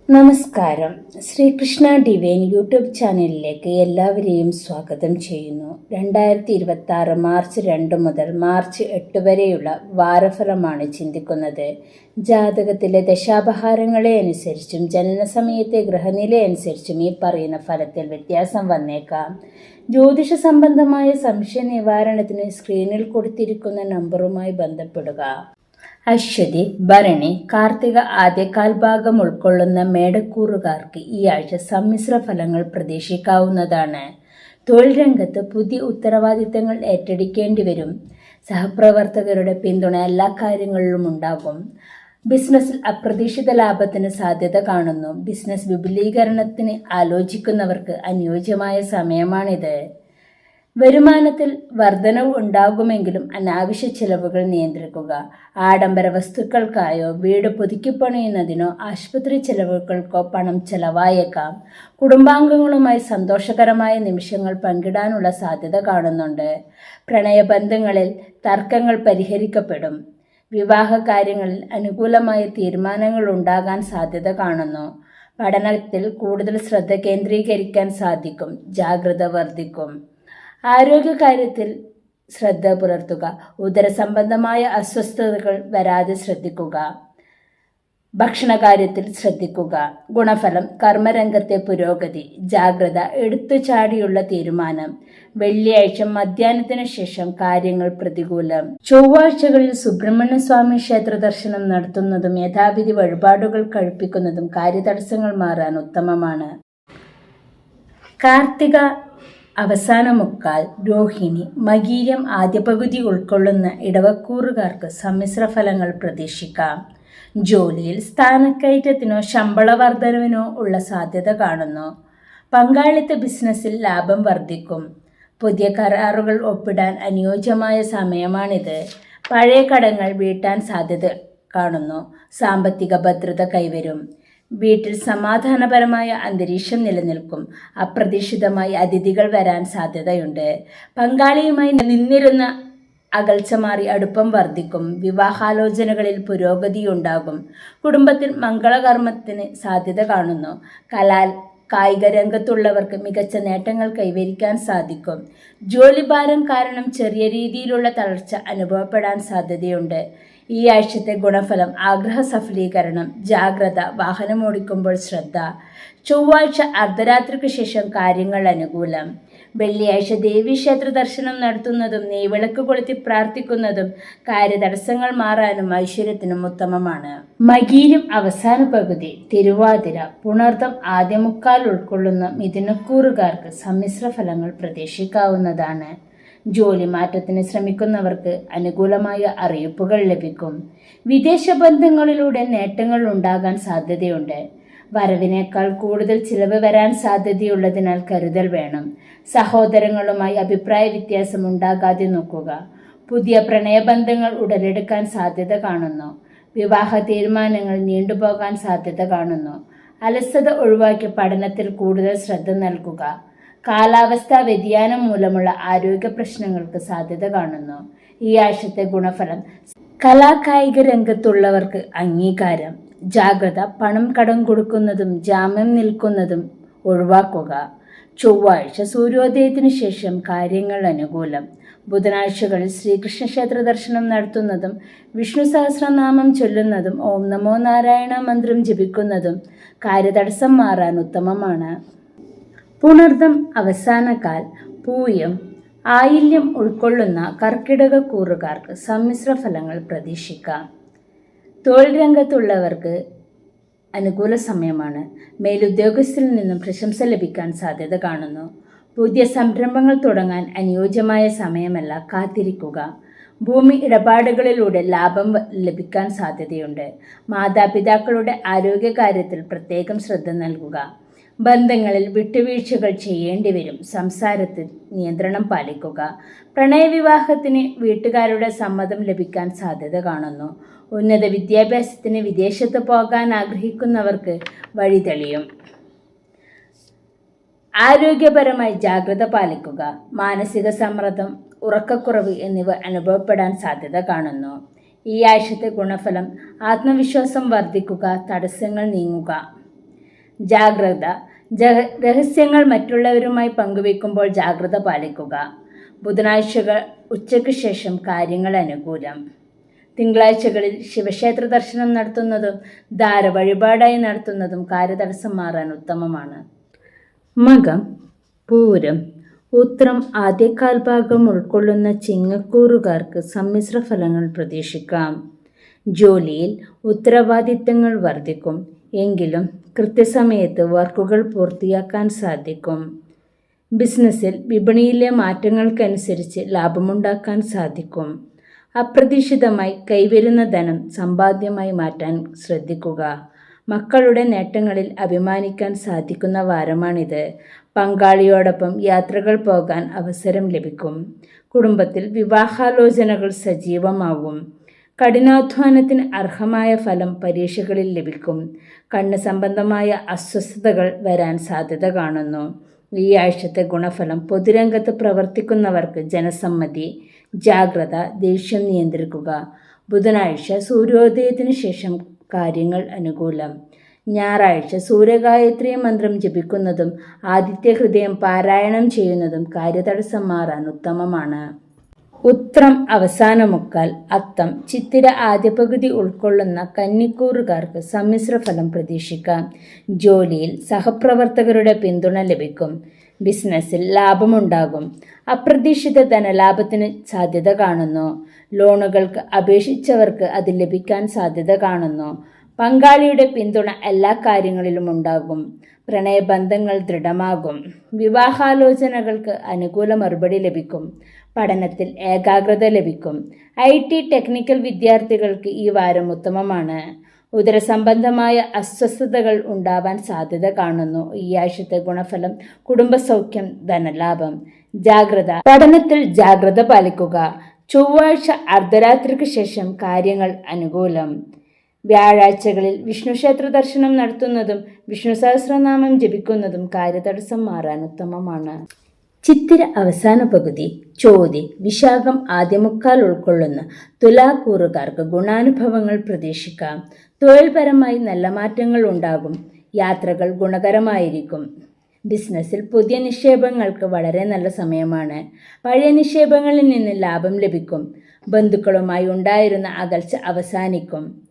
നമസ്കാരം. Sreekrishna divine YouTube ചാനലിലേക്ക് എല്ലാവരെയും സ്വാഗതം ചെയ്യുന്നു. 2026 മാർച്ച് 2 മുതൽ മാർച്ച് 8 വരെയുള്ള വാരഫലമാണ് ചിന്തിക്കുന്നത്. ജാതകത്തിലെ ദശാപഹാരങ്ങളെ അനുസരിച്ചും ജനനസമയത്തെ ഗ്രഹനില അനുസരിച്ചും ഈ പറയുന്ന ഫലത്തിൽ വ്യത്യാസം വന്നേക്കാം. ജ്യോതിഷ സംബന്ധമായ സംശയ നിവാരണത്തിന് സ്ക്രീനിൽ കൊടുത്തിരിക്കുന്ന നമ്പറുമായി ബന്ധപ്പെടുക. അശ്വതി, ഭരണി, കാർത്തിക ആദ്യകാൽ ഭാഗം ഉൾക്കൊള്ളുന്ന മേടക്കൂറുകാർക്ക് ഈ ആഴ്ച സമ്മിശ്ര ഫലങ്ങൾ പ്രതീക്ഷിക്കാവുന്നതാണ്. തൊഴിൽ രംഗത്ത് പുതിയ ഉത്തരവാദിത്തങ്ങൾ ഏറ്റെടുക്കേണ്ടി വരും. സഹപ്രവർത്തകരുടെ പിന്തുണ എല്ലാ കാര്യങ്ങളിലും ഉണ്ടാകും. ബിസിനസ്സിൽ അപ്രതീക്ഷിത ലാഭത്തിന് സാധ്യത കാണുന്നു. ബിസിനസ് വിപുലീകരണത്തിന് ആലോചിക്കുന്നവർക്ക് അനുയോജ്യമായ സമയമാണിത്. വരുമാനത്തിൽ വർധനവ് ഉണ്ടാകുമെങ്കിലും അനാവശ്യ ചെലവുകൾ നിയന്ത്രിക്കുക. ആഡംബര വസ്തുക്കൾക്കായോ വീട് പുതുക്കിപ്പണിയുന്നതിനോ ആശുപത്രി ചെലവുകൾക്കോ പണം ചെലവായേക്കാം. കുടുംബാംഗങ്ങളുമായി സന്തോഷകരമായ നിമിഷങ്ങൾ പങ്കിടാനുള്ള സാധ്യത കാണുന്നുണ്ട്. പ്രണയബന്ധങ്ങളിൽ തർക്കങ്ങൾ പരിഹരിക്കപ്പെടും. വിവാഹ കാര്യങ്ങളിൽ അനുകൂലമായ തീരുമാനങ്ങൾ ഉണ്ടാകാൻ സാധ്യത കാണുന്നു. പഠനത്തിൽ കൂടുതൽ ശ്രദ്ധ കേന്ദ്രീകരിക്കാൻ സാധിക്കും. ജാഗ്രത വർദ്ധിക്കും. ആരോഗ്യകാര്യത്തിൽ ശ്രദ്ധ പുലർത്തുക. ഉദരസംബന്ധമായ അസ്വസ്ഥതകൾ വരാതെ ശ്രദ്ധിക്കുക. ഭക്ഷണകാര്യത്തിൽ ശ്രദ്ധിക്കുക. ഗുണഫലം: കർമ്മരംഗത്തെ പുരോഗതി. ജാഗ്രത: എടുത്തുചാടിയുള്ള തീരുമാനം. വെള്ളിയാഴ്ച മധ്യാഹ്നത്തിന് ശേഷം കാര്യങ്ങൾ പ്രതികൂലം. ചൊവ്വാഴ്ചകളിൽ സുബ്രഹ്മണ്യ സ്വാമി ക്ഷേത്ര ദർശനം നടത്തുന്നതും യഥാവിധി വഴിപാടുകൾ കഴിപ്പിക്കുന്നതും കാര്യതടസ്സങ്ങൾ മാറാൻ ഉത്തമമാണ്. കാർത്തിക അവസാന മുക്കാൽ, രോഹിണി, മകീരം ആദ്യ പകുതി ഉൾക്കൊള്ളുന്ന ഇടവക്കൂറുകാർക്ക് സമ്മിശ്ര ഫലങ്ങൾ പ്രതീക്ഷിക്കാം. ജോലിയിൽ സ്ഥാനക്കയറ്റത്തിനോ ശമ്പള വർധനവിനോ ഉള്ള സാധ്യത കാണുന്നു. പങ്കാളിത്ത ബിസിനസ്സിൽ ലാഭം വർദ്ധിക്കും. പുതിയ കരാറുകൾ ഒപ്പിടാൻ അനുയോജ്യമായ സമയമാണിത്. പഴയ കടങ്ങൾ വീട്ടാൻ സാധ്യത കാണുന്നു. സാമ്പത്തിക ഭദ്രത കൈവരും. വീട്ടിൽ സമാധാനപരമായ അന്തരീക്ഷം നിലനിൽക്കും. അപ്രതീക്ഷിതമായി അതിഥികൾ വരാൻ സാധ്യതയുണ്ട്. പങ്കാളിയുമായി നിന്നിരുന്ന അകൽച്ച മാറി അടുപ്പം വർദ്ധിക്കും. വിവാഹാലോചനകളിൽ പുരോഗതിയുണ്ടാകും. കുടുംബത്തിൽ മംഗളകർമ്മത്തിന് സാധ്യത കാണുന്നു. കായിക രംഗത്തുള്ളവർക്ക് മികച്ച നേട്ടങ്ങൾ കൈവരിക്കാൻ സാധിക്കും. ജോലിഭാരം കാരണം ചെറിയ രീതിയിലുള്ള തളർച്ച അനുഭവപ്പെടാൻ സാധ്യതയുണ്ട്. ഈ ആഴ്ചത്തെ ഗുണഫലം: ആഗ്രഹ സഫലീകരണം. ജാഗ്രത: വാഹനമോടിക്കുമ്പോൾ ശ്രദ്ധ. ചൊവ്വാഴ്ച അർദ്ധരാത്രിക്ക് ശേഷം കാര്യങ്ങൾ അനുകൂലം. വെള്ളിയാഴ്ച ദേവീക്ഷേത്ര ദർശനം നടത്തുന്നതും നെയ്വിളക്ക് കൊളുത്തി പ്രാർത്ഥിക്കുന്നതും കാര്യതടസ്സങ്ങൾ മാറാനും ഐശ്വര്യത്തിനും ഉത്തമമാണ്. മകീരം അവസാന പകുതി, തിരുവാതിര, പുണർദം ആദ്യ മുക്കാൽ ഉൾക്കൊള്ളുന്ന മിഥുനക്കൂറുകാർക്ക് സമ്മിശ്ര ഫലങ്ങൾ പ്രതീക്ഷിക്കാവുന്നതാണ്. ജോലി മാറ്റത്തിന് ശ്രമിക്കുന്നവർക്ക് അനുകൂലമായ അറിയിപ്പുകൾ ലഭിക്കും. വിദേശ ബന്ധങ്ങളിലൂടെ നേട്ടങ്ങൾ ഉണ്ടാകാൻ സാധ്യതയുണ്ട്. വരവിനേക്കാൾ കൂടുതൽ ചിലവ് വരാൻ സാധ്യതയുള്ളതിനാൽ കരുതൽ വേണം. സഹോദരങ്ങളുമായി അഭിപ്രായ വ്യത്യാസം ഉണ്ടാകാതെ നോക്കുക. പുതിയ പ്രണയബന്ധങ്ങൾ ഉടലെടുക്കാൻ സാധ്യത കാണുന്നു. വിവാഹ തീരുമാനങ്ങൾ നീണ്ടുപോകാൻ സാധ്യത കാണുന്നു. അലസത ഒഴിവാക്കി പഠനത്തിൽ കൂടുതൽ ശ്രദ്ധ നൽകുക. കാലാവസ്ഥാ വ്യതിയാനം മൂലമുള്ള ആരോഗ്യ പ്രശ്നങ്ങൾക്ക് സാധ്യത കാണുന്നു. ഈ ആഴ്ചത്തെ ഗുണഫലം: കലാകായിക രംഗത്തുള്ളവർക്ക് അംഗീകാരം. ജാഗ്രത: പണം കടം കൊടുക്കുന്നതും ജാമ്യം നിൽക്കുന്നതും ഒഴിവാക്കുക. ചൊവ്വാഴ്ച സൂര്യോദയത്തിന് ശേഷം കാര്യങ്ങൾ അനുകൂലം. ബുധനാഴ്ചകളിൽ ശ്രീകൃഷ്ണ ക്ഷേത്ര ദർശനം നടത്തുന്നതും വിഷ്ണു സഹസ്രനാമം ചൊല്ലുന്നതും ഓം നമോ നാരായണ മന്ത്രം ജപിക്കുന്നതും കാര്യതടസ്സം മാറാൻ ഉത്തമമാണ്. പുണർദം അവസാനകാൽ, പൂയം, ആയില്യം ഉൾക്കൊള്ളുന്ന കർക്കിടക കൂറുകാർക്ക് സമ്മിശ്ര ഫലങ്ങൾ പ്രതീക്ഷിക്കാം. തൊഴിൽ രംഗത്തുള്ളവർക്ക് അനുകൂല സമയമാണ്. മേലുദ്യോഗസ്ഥരിൽ നിന്നും പ്രശംസ ലഭിക്കാൻ സാധ്യത കാണുന്നു. പുതിയ സംരംഭങ്ങൾ തുടങ്ങാൻ അനുയോജ്യമായ സമയമല്ല, കാത്തിരിക്കുക. ഭൂമി ഇടപാടുകളിലൂടെ ലാഭം ലഭിക്കാൻ സാധ്യതയുണ്ട്. മാതാപിതാക്കളുടെ ആരോഗ്യകാര്യത്തിൽ പ്രത്യേകം ശ്രദ്ധ നൽകുക. ബന്ധങ്ങളിൽ വിട്ടുവീഴ്ചകൾ ചെയ്യേണ്ടി വരും. സംസാരത്തിൽ നിയന്ത്രണം പാലിക്കുക. പ്രണയവിവാഹത്തിന് വീട്ടുകാരുടെ സമ്മതം ലഭിക്കാൻ സാധ്യത കാണുന്നു. ഉന്നത വിദ്യാഭ്യാസത്തിന് വിദേശത്ത് പോകാൻ ആഗ്രഹിക്കുന്നവർക്ക് വഴി തെളിയും. ആരോഗ്യപരമായി ജാഗ്രത പാലിക്കുക. മാനസിക സമ്മർദ്ദം, ഉറക്കക്കുറവ് എന്നിവ അനുഭവപ്പെടാൻ സാധ്യത കാണുന്നു. ഈ ആഴ്ചത്തെ ഗുണഫലം: ആത്മവിശ്വാസം വർദ്ധിക്കുക. തടസ്സങ്ങൾ നീങ്ങുക. ജാഗ്രത. രഹസ്യങ്ങൾ മറ്റുള്ളവരുമായി പങ്കുവെക്കുമ്പോൾ ജാഗ്രത പാലിക്കുക. ബുധനാഴ്ചകൾ ഉച്ചയ്ക്ക് ശേഷം കാര്യങ്ങൾ അനുകൂലം. തിങ്കളാഴ്ചകളിൽ ശിവക്ഷേത്ര ദർശനം നടത്തുന്നതും ധാര വഴിപാടായി നടത്തുന്നതും കാര്യതടസ്സം മാറാൻ ഉത്തമമാണ്. മകം, പൂരം, ഉത്രം ആദ്യകാൽ ഭാഗം ഉൾക്കൊള്ളുന്ന ചിങ്ങക്കൂറുകാർക്ക് സമ്മിശ്ര ഫലങ്ങൾ പ്രതീക്ഷിക്കാം. ജോലിയിൽ ഉത്തരവാദിത്തങ്ങൾ വർദ്ധിക്കും. എങ്കിലും കൃത്യസമയത്ത് വർക്കുകൾ പൂർത്തിയാക്കാൻ സാധിക്കും. ബിസിനസ്സിൽ വിപണിയിലെ മാറ്റങ്ങൾക്കനുസരിച്ച് ലാഭമുണ്ടാക്കാൻ സാധിക്കും. അപ്രതീക്ഷിതമായി കൈവരുന്ന ധനം സമ്പാദ്യമായി മാറ്റാൻ ശ്രദ്ധിക്കുക. മക്കളുടെ നേട്ടങ്ങളിൽ അഭിമാനിക്കാൻ സാധിക്കുന്ന വാരമാണിത്. പങ്കാളിയോടൊപ്പം യാത്രകൾ പോകാൻ അവസരം ലഭിക്കും. കുടുംബത്തിൽ വിവാഹാലോചനകൾ സജീവമാകും. കഠിനാധ്വാനത്തിന് അർഹമായ ഫലം പരീക്ഷകളിൽ ലഭിക്കും. കണ്ണ് സംബന്ധമായ അസ്വസ്ഥതകൾ വരാൻ സാധ്യത കാണുന്നു. ഈ ആഴ്ചത്തെ ഗുണഫലം. പൊതുരംഗത്ത് പ്രവർത്തിക്കുന്നവർക്ക് ജനസമ്മതി. ജാഗ്രത. ദേഷ്യം നിയന്ത്രിക്കുക. ബുധനാഴ്ച സൂര്യോദയത്തിന് ശേഷം കാര്യങ്ങൾ അനുകൂലം. ഞായറാഴ്ച സൂര്യഗായത്രി മന്ത്രം ജപിക്കുന്നതും ആദിത്യ ഹൃദയം പാരായണം ചെയ്യുന്നതും കാര്യതടസ്സം മാറാൻ ഉത്തമമാണ്. ഉത്രം അവസാന മുക്കാൽ, അത്തം, ചിത്തിര ആദ്യ പകുതി ഉൾക്കൊള്ളുന്ന കന്നിക്കൂറുകാർക്ക് സമ്മിശ്ര ഫലം പ്രതീക്ഷിക്കാം. ജോലിയിൽ സഹപ്രവർത്തകരുടെ പിന്തുണ ലഭിക്കും. ബിസിനസ്സിൽ ലാഭമുണ്ടാകും. അപ്രതീക്ഷിത ധനലാഭത്തിന് സാധ്യത കാണുന്നു. ലോണുകൾക്ക് അപേക്ഷിച്ചവർക്ക് അത് ലഭിക്കാൻ സാധ്യത കാണുന്നു. പങ്കാളിയുടെ പിന്തുണ എല്ലാ കാര്യങ്ങളിലും ഉണ്ടാകും. പ്രണയബന്ധങ്ങൾ ദൃഢമാകും. വിവാഹാലോചനകൾക്ക് അനുകൂല മറുപടി ലഭിക്കും. പഠനത്തിൽ ഏകാഗ്രത ലഭിക്കും. IT ടെക്നിക്കൽ വിദ്യാർത്ഥികൾക്ക് ഈ വാരം ഉത്തമമാണ്. ഉദരസംബന്ധമായ അസ്വസ്ഥതകൾ ഉണ്ടാവാൻ സാധ്യത കാണുന്നു. ഈ ആഴ്ചത്തെ ഗുണഫലം. കുടുംബസൗഖ്യം, ധനലാഭം. ജാഗ്രത. പഠനത്തിൽ ജാഗ്രത പാലിക്കുക. ചൊവ്വാഴ്ച അർദ്ധരാത്രിക്ക് ശേഷം കാര്യങ്ങൾ അനുകൂലം. വ്യാഴാഴ്ചകളിൽ വിഷ്ണുക്ഷേത്ര ദർശനം നടത്തുന്നതും വിഷ്ണു സഹസ്രനാമം ജപിക്കുന്നതും കാര്യതടസ്സം മാറാൻ ഉത്തമമാണ്. ചിത്തിര അവസാന പകുതി, ചോതി, വിശാഖം ആദ്യമുക്കാൽ ഉൾക്കൊള്ളുന്ന തുലാക്കൂറുകാർക്ക് ഗുണാനുഭവങ്ങൾ പ്രതീക്ഷിക്കാം. തൊഴിൽപരമായി നല്ല മാറ്റങ്ങൾ ഉണ്ടാകും. യാത്രകൾ ഗുണകരമായിരിക്കും. ബിസിനസ്സിൽ പുതിയ നിക്ഷേപങ്ങൾക്ക് വളരെ നല്ല സമയമാണ്. പഴയ നിക്ഷേപങ്ങളിൽ നിന്ന് ലാഭം ലഭിക്കും. ബന്ധുക്കളുമായി ഉണ്ടായിരുന്ന അകൽച്ച അവസാനിക്കും.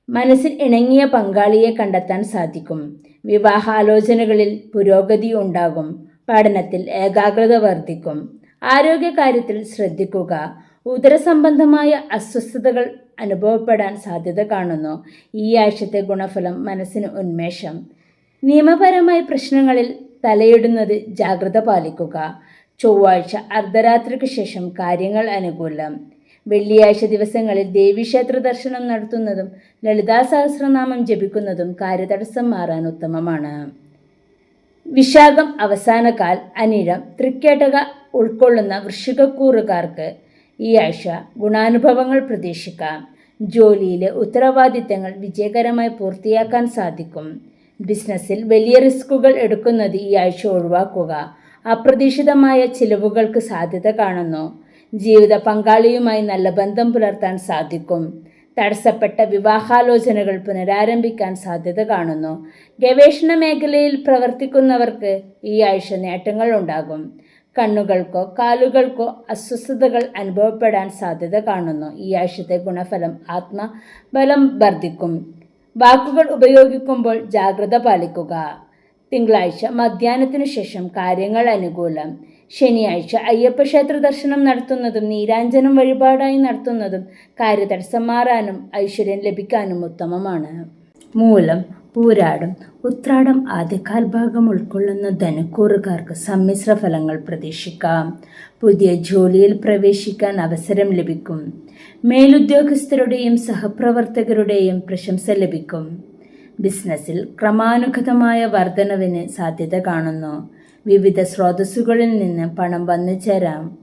മനസ്സിൽ ഇണങ്ങിയ പങ്കാളിയെ കണ്ടെത്താൻ സാധിക്കും. വിവാഹാലോചനകളിൽ പുരോഗതി ഉണ്ടാകും. പഠനത്തിൽ ഏകാഗ്രത വർദ്ധിക്കും. ആരോഗ്യകാര്യത്തിൽ ശ്രദ്ധിക്കുക. ഉദരസംബന്ധമായ അസ്വസ്ഥതകൾ അനുഭവപ്പെടാൻ സാധ്യത കാണുന്നു. ഈ ആഴ്ചത്തെ ഗുണഫലം. മനസ്സിന് ഉന്മേഷം. നിയമപരമായ പ്രശ്നങ്ങളിൽ തലയിടുന്നത് ജാഗ്രത പാലിക്കുക. ചൊവ്വാഴ്ച അർദ്ധരാത്രിക്ക് ശേഷം കാര്യങ്ങൾ അനുകൂലം. വെള്ളിയാഴ്ച ദിവസങ്ങളിൽ ദേവീക്ഷേത്ര ദർശനം നടത്തുന്നതും ലളിതാ സഹസ്രനാമം ജപിക്കുന്നതും കാര്യതടസ്സം മാറാൻ ഉത്തമമാണ്. വിശാഖം അവസാനകാൽ, അനിഴം, തൃക്കേട്ടക ഉൾക്കൊള്ളുന്ന വൃശ്ചികക്കൂറുകാർക്ക് ഈ ആഴ്ച ഗുണാനുഭവങ്ങൾ പ്രതീക്ഷിക്കാം. ജോലിയിലെ ഉത്തരവാദിത്തങ്ങൾ വിജയകരമായി പൂർത്തിയാക്കാൻ സാധിക്കും. ബിസിനസ്സിൽ വലിയ റിസ്കുകൾ എടുക്കുന്നത് ഈ ആഴ്ച ഒഴിവാക്കുക. അപ്രതീക്ഷിതമായ ചിലവുകൾക്ക് സാധ്യത കാണുന്നു. ജീവിത പങ്കാളിയുമായി നല്ല ബന്ധം പുലർത്താൻ സാധിക്കും. തടസ്സപ്പെട്ട വിവാഹാലോചനകൾ പുനരാരംഭിക്കാൻ സാധ്യത കാണുന്നു. ഗവേഷണ മേഖലയിൽ പ്രവർത്തിക്കുന്നവർക്ക് ഈ ആഴ്ച നേട്ടങ്ങൾ ഉണ്ടാകും. കണ്ണുകൾക്കോ കാലുകൾക്കോ അസ്വസ്ഥതകൾ അനുഭവപ്പെടാൻ സാധ്യത കാണുന്നു. ഈ ആഴ്ചത്തെ ഗുണഫലം. ആത്മബലം വർദ്ധിക്കും. വാക്കുകൾ ഉപയോഗിക്കുമ്പോൾ ജാഗ്രത പാലിക്കുക. തിങ്കളാഴ്ച മധ്യാഹ്നത്തിനു ശേഷം കാര്യങ്ങൾ അനുകൂലം. ശനിയാഴ്ച അയ്യപ്പക്ഷേത്ര ദർശനം നടത്തുന്നതും നീരാഞ്ജനം വഴിപാടായി നടത്തുന്നതും കാര്യതടസ്സം മാറാനും ഐശ്വര്യം ലഭിക്കാനും ഉത്തമമാണ്. മൂലം, പൂരാടം, ഉത്രാടം ആദ്യകാൽ ഭാഗം ഉൾക്കൊള്ളുന്ന ധനുക്കൂറുകാർക്ക് സമ്മിശ്ര ഫലങ്ങൾ പ്രതീക്ഷിക്കാം. പുതിയ ജോലിയിൽ പ്രവേശിക്കാൻ അവസരം ലഭിക്കും. മേലുദ്യോഗസ്ഥരുടെയും സഹപ്രവർത്തകരുടെയും പ്രശംസ ലഭിക്കും. ബിസിനസ്സിൽ ക്രമാനുഗതമായ വർധനവിന് സാധ്യത കാണുന്നു. വിവിധ സ്രോതസ്സുകളിൽ നിന്ന് പണം വന്നു ചേരാം.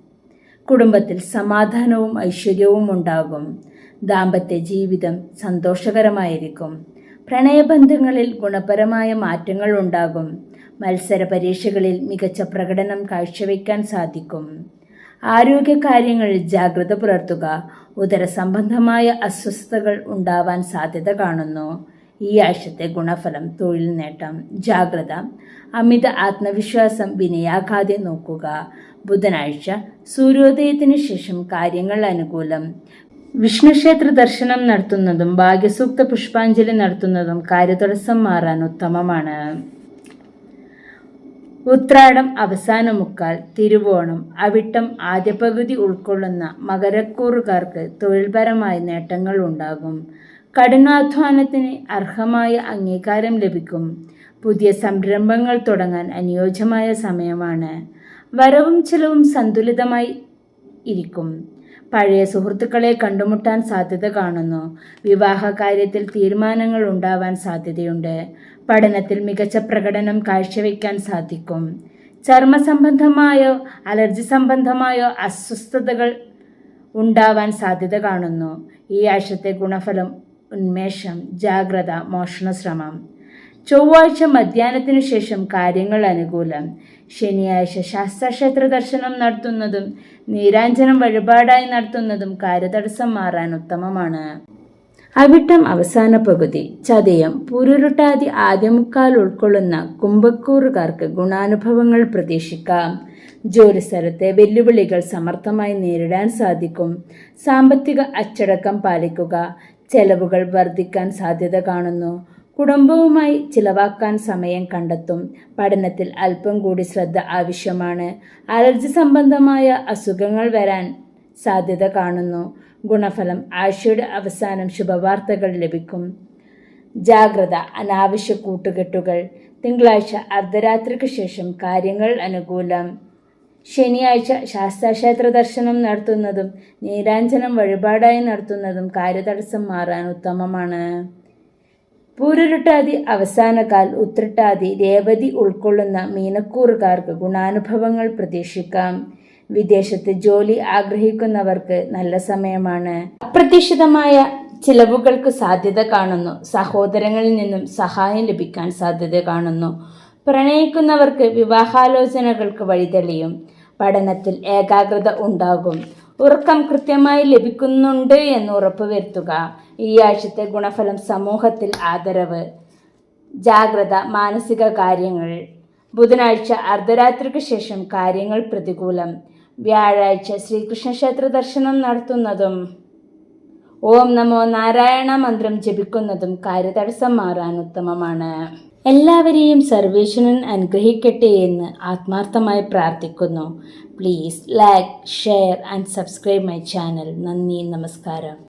കുടുംബത്തിൽ സമാധാനവും ഐശ്വര്യവും ഉണ്ടാകും. ദാമ്പത്യ ജീവിതം സന്തോഷകരമായിരിക്കും. പ്രണയബന്ധങ്ങളിൽ ഗുണപരമായ മാറ്റങ്ങൾ ഉണ്ടാകും. മത്സര പരീക്ഷകളിൽ മികച്ച പ്രകടനം കാഴ്ചവെക്കാൻ സാധിക്കും. ആരോഗ്യകാര്യങ്ങളിൽ ജാഗ്രത പുലർത്തുക. ഉദരസംബന്ധമായ അസ്വസ്ഥതകൾ ഉണ്ടാവാൻ സാധ്യത കാണുന്നു. ഈ ആഴ്ചത്തെ ഗുണഫലം തൊഴിൽ നേട്ടം. ജാഗ്രത, അമിത ആത്മവിശ്വാസം, വിനയാഘാതം നോക്കുക. ബുധനാഴ്ച സൂര്യോദയത്തിന് ശേഷം കാര്യങ്ങൾ അനുകൂലം. വിഷ്ണുക്ഷേത്ര ദർശനം നടത്തുന്നതും ഭാഗ്യസൂക്ത പുഷ്പാഞ്ജലി നടത്തുന്നതും കാര്യതടസ്സം മാറാൻ ഉത്തമമാണ്. ഉത്രാടം അവസാന മുക്കാൽ, തിരുവോണം, അവിട്ടം ആദ്യ പകുതി ഉൾക്കൊള്ളുന്ന മകരക്കൂറുകാർക്ക് തൊഴിൽപരമായ നേട്ടങ്ങൾ ഉണ്ടാകും. കഠിനാധ്വാനത്തിന് അർഹമായ അംഗീകാരം ലഭിക്കും. പുതിയ സംരംഭങ്ങൾ തുടങ്ങാൻ അനുയോജ്യമായ സമയമാണ്. വരവും ചെലവും സന്തുലിതമായി ഇരിക്കും. പഴയ സുഹൃത്തുക്കളെ കണ്ടുമുട്ടാൻ സാധ്യത കാണുന്നു. വിവാഹ കാര്യത്തിൽ തീരുമാനങ്ങൾ ഉണ്ടാവാൻ സാധ്യതയുണ്ട്. പഠനത്തിൽ മികച്ച പ്രകടനം കാഴ്ചവെക്കാൻ സാധിക്കും. ചർമ്മ സംബന്ധമായോ അലർജി സംബന്ധമായോ അസ്വസ്ഥതകൾ ഉണ്ടാവാൻ സാധ്യത കാണുന്നു. ഈ ആഴ്ചത്തെ ഗുണഫലം ഉന്മേഷം, ജാഗ്രത, മോഷണശ്രമം. ചൊവ്വാഴ്ച മധ്യാഹ്നത്തിനു ശേഷം കാര്യങ്ങൾ അനുകൂലം. ശനിയാഴ്ച ശാസ്താക്ഷേത്ര ദർശനം നടത്തുന്നതും നീരാഞ്ജനം വഴിപാടായി നടത്തുന്നതും കാര്യതടസ്സം മാറാൻ ഉത്തമമാണ്. അവിട്ടം അവസാന പകുതി, ചതയം, പൂരുരുട്ടാതി ആദ്യമുക്കാൽ ഉൾക്കൊള്ളുന്ന കുംഭക്കൂറുകാർക്ക് ഗുണാനുഭവങ്ങൾ പ്രതീക്ഷിക്കാം. ജോലിസ്ഥലത്തെ വെല്ലുവിളികൾ സമർത്ഥമായി നേരിടാൻ സാധിക്കും. സാമ്പത്തിക അച്ചടക്കം പാലിക്കുക. ചെലവുകൾ വർദ്ധിക്കാൻ സാധ്യത കാണുന്നു. കുടുംബവുമായി ചിലവാക്കാൻ സമയം കണ്ടെത്തും. പഠനത്തിൽ അല്പം കൂടി ശ്രദ്ധ ആവശ്യമാണ്. അലർജി സംബന്ധമായ അസുഖങ്ങൾ വരാൻ സാധ്യത കാണുന്നു. ഗുണഫലം ആഴ്ചയുടെ അവസാനം ശുഭവാർത്തകൾ ലഭിക്കും. ജാഗ്രത, അനാവശ്യ കൂട്ടുകെട്ടുകൾ. തിങ്കളാഴ്ച അർദ്ധരാത്രിക്ക് ശേഷം കാര്യങ്ങൾ അനുകൂലം. ശനിയാഴ്ച ശാസ്താക്ഷേത്ര ദർശനം നടത്തുന്നതും നീരാഞ്ജനം വഴിപാടായി നടത്തുന്നതും കാര്യതടസ്സം മാറാൻ ഉത്തമമാണ്. പൂരുരുട്ടാതി അവസാനകാൽ, ഉത്രട്ടാതി, രേവതി ഉൾക്കൊള്ളുന്ന മീനക്കൂറുകാർക്ക് ഗുണാനുഭവങ്ങൾ പ്രതീക്ഷിക്കാം. വിദേശത്ത് ജോലി ആഗ്രഹിക്കുന്നവർക്ക് നല്ല സമയമാണ്. അപ്രതീക്ഷിതമായ ചിലവുകൾക്ക് സാധ്യത കാണുന്നു. സഹോദരങ്ങളിൽ നിന്നും സഹായം ലഭിക്കാൻ സാധ്യത കാണുന്നു. പ്രണയിക്കുന്നവർക്ക് വിവാഹാലോചനകൾക്ക് വഴിതെളിയും. പഠനത്തിൽ ഏകാഗ്രത ഉണ്ടാകും. ഉറക്കം കൃത്യമായി ലഭിക്കുന്നുണ്ട് എന്ന് ഉറപ്പുവരുത്തുക. ഈ ആഴ്ചത്തെ ഗുണഫലം സമൂഹത്തിൽ ആദരവ്. ജാഗ്രത, മാനസിക കാര്യങ്ങൾ. ബുധനാഴ്ച അർദ്ധരാത്രിക്ക് ശേഷം കാര്യങ്ങൾ പ്രതികൂലം. വ്യാഴാഴ്ച ശ്രീകൃഷ്ണ ക്ഷേത്ര ദർശനം നടത്തുന്നതും ഓം നമോ നാരായണ മന്ത്രം ജപിക്കുന്നതും കാര്യതടസ്സം മാറാൻ ഉത്തമമാണ്. എല്ലാവരെയും സർവേശ്വരൻ അനുഗ്രഹിക്കട്ടെ എന്ന് ആത്മാർത്ഥമായി പ്രാർത്ഥിക്കുന്നു. Please like, share and subscribe my channel. നന്ദി, നമസ്കാരം.